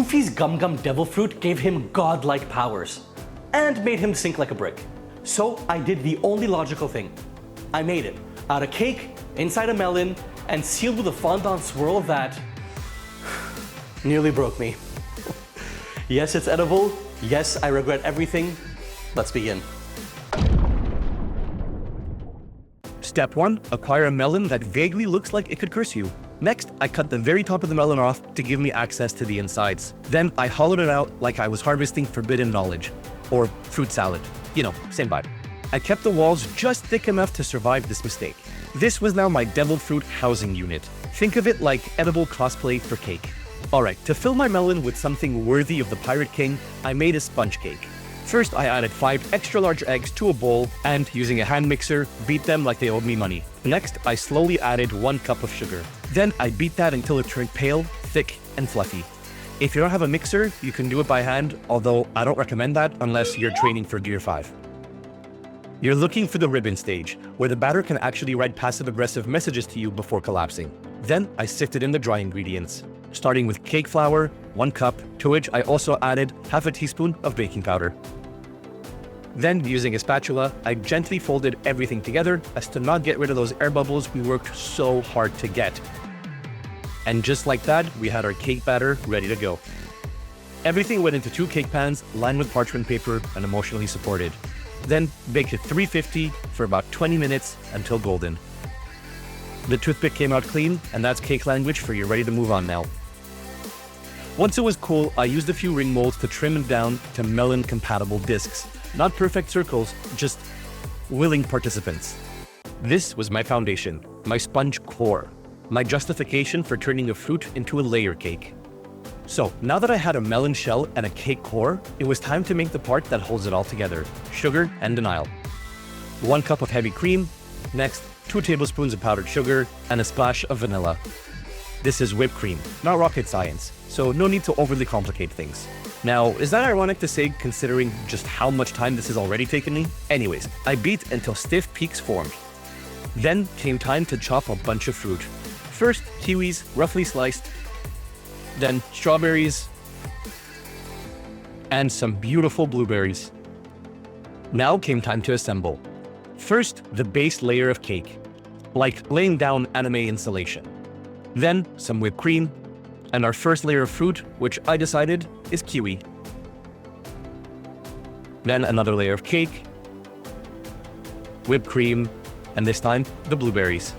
Luffy's Gum Gum Devil Fruit gave him godlike powers and made him sink like a brick. So I did the only logical thing. I made it out of cake, inside a melon, and sealed with a fondant swirl that nearly broke me. Yes, it's edible. Yes, I regret everything. Let's begin. Step 1. Acquire a melon that vaguely looks like it could curse you. Next, I cut the very top of the melon off to give me access to the insides. Then I hollowed it out like I was harvesting forbidden knowledge. Or fruit salad. You know, same vibe. I kept the walls just thick enough to survive this mistake. This was now my devil fruit housing unit. Think of it like edible cosplay for cake. Alright, to fill my melon with something worthy of the Pirate King, I made a sponge cake. First, I added 5 extra large eggs to a bowl and, using a hand mixer, beat them like they owed me money. Next, I slowly added 1 cup of sugar. Then I beat that until it turned pale, thick, and fluffy. If you don't have a mixer, you can do it by hand, although I don't recommend that unless you're training for Gear 5. You're looking for the ribbon stage, where the batter can actually write passive-aggressive messages to you before collapsing. Then I sifted in the dry ingredients, starting with cake flour, 1 cup, to which I also added half a teaspoon of baking powder. Then, using a spatula, I gently folded everything together as to not get rid of those air bubbles we worked so hard to get. And just like that, we had our cake batter ready to go. Everything went into 2 cake pans lined with parchment paper and emotionally supported. Then baked at 350 for about 20 minutes until golden. The toothpick came out clean, and that's cake language for you're ready to move on now. Once it was cool, I used a few ring molds to trim it down to melon-compatible discs. Not perfect circles, just willing participants. This was my foundation, my sponge core, my justification for turning a fruit into a layer cake. So, now that I had a melon shell and a cake core, it was time to make the part that holds it all together, sugar and denial. 1 cup of heavy cream, next 2 tablespoons of powdered sugar, and a splash of vanilla. This is whipped cream, not rocket science, so no need to overly complicate things. Now, is that ironic to say considering just how much time this has already taken me? Anyways, I beat until stiff peaks formed. Then came time to chop a bunch of fruit. First, kiwis, roughly sliced, then strawberries, and some beautiful blueberries. Now came time to assemble. First, the base layer of cake, like laying down anime installation. Then, some whipped cream, and our first layer of fruit, which I decided is kiwi. Then another layer of cake, whipped cream, and this time, the blueberries.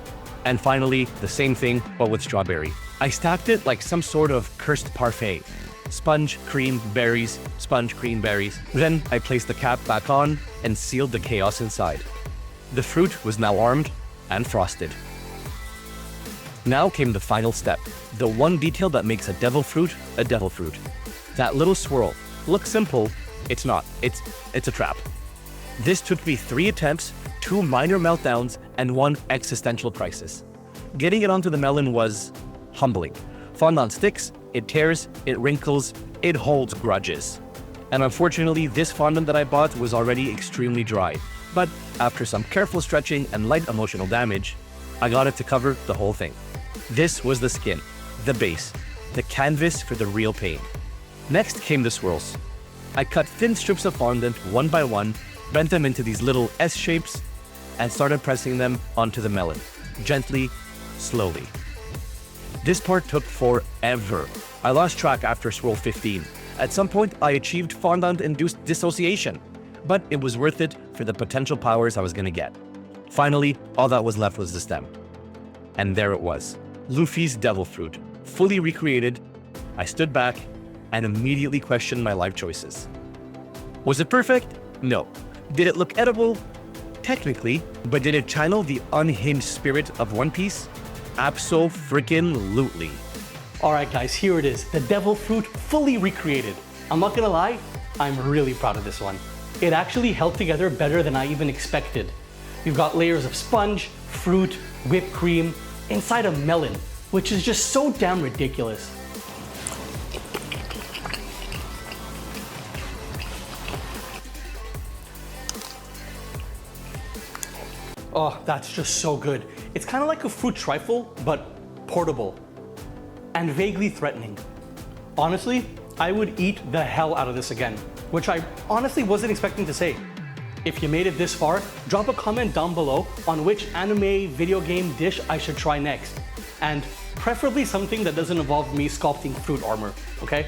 And finally, the same thing, but with strawberry. I stacked it like some sort of cursed parfait. Sponge, cream, berries, sponge, cream, berries. Then I placed the cap back on and sealed the chaos inside. The fruit was now armed and frosted. Now came the final step, the one detail that makes a devil fruit a devil fruit. That little swirl. Looks simple, it's not. It's a trap. This took me 3 attempts, 2 minor meltdowns, and 1 existential crisis. Getting it onto the melon was humbling. Fondant sticks, it tears, it wrinkles, it holds grudges. And unfortunately, this fondant that I bought was already extremely dry. But after some careful stretching and light emotional damage, I got it to cover the whole thing. This was the skin, the base, the canvas for the real pain. Next came the swirls. I cut thin strips of fondant one by one, bent them into these little S shapes, and started pressing them onto the melon, gently, slowly. This part took forever. I lost track after swirl 15. At some point, I achieved fondant-induced dissociation, but it was worth it for the potential powers I was gonna get. Finally, all that was left was the stem. And there it was, Luffy's devil fruit, fully recreated. I stood back and immediately questioned my life choices. Was it perfect? No. Did it look edible? Technically, but did it channel the unhinged spirit of One Piece? Abso-freaking-lutely. Alright guys, here it is, the devil fruit fully recreated. I'm not gonna lie, I'm really proud of this one. It actually held together better than I even expected. You've got layers of sponge, fruit, whipped cream, inside a melon, which is just so damn ridiculous. Oh, that's just so good. It's kind of like a fruit trifle, but portable and vaguely threatening. Honestly, I would eat the hell out of this again, which I honestly wasn't expecting to say. If you made it this far, drop a comment down below on which anime video game dish I should try next. And preferably something that doesn't involve me sculpting fruit armor, okay?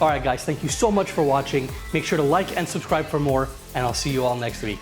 Alright guys, thank you so much for watching. Make sure to like and subscribe for more, and I'll see you all next week.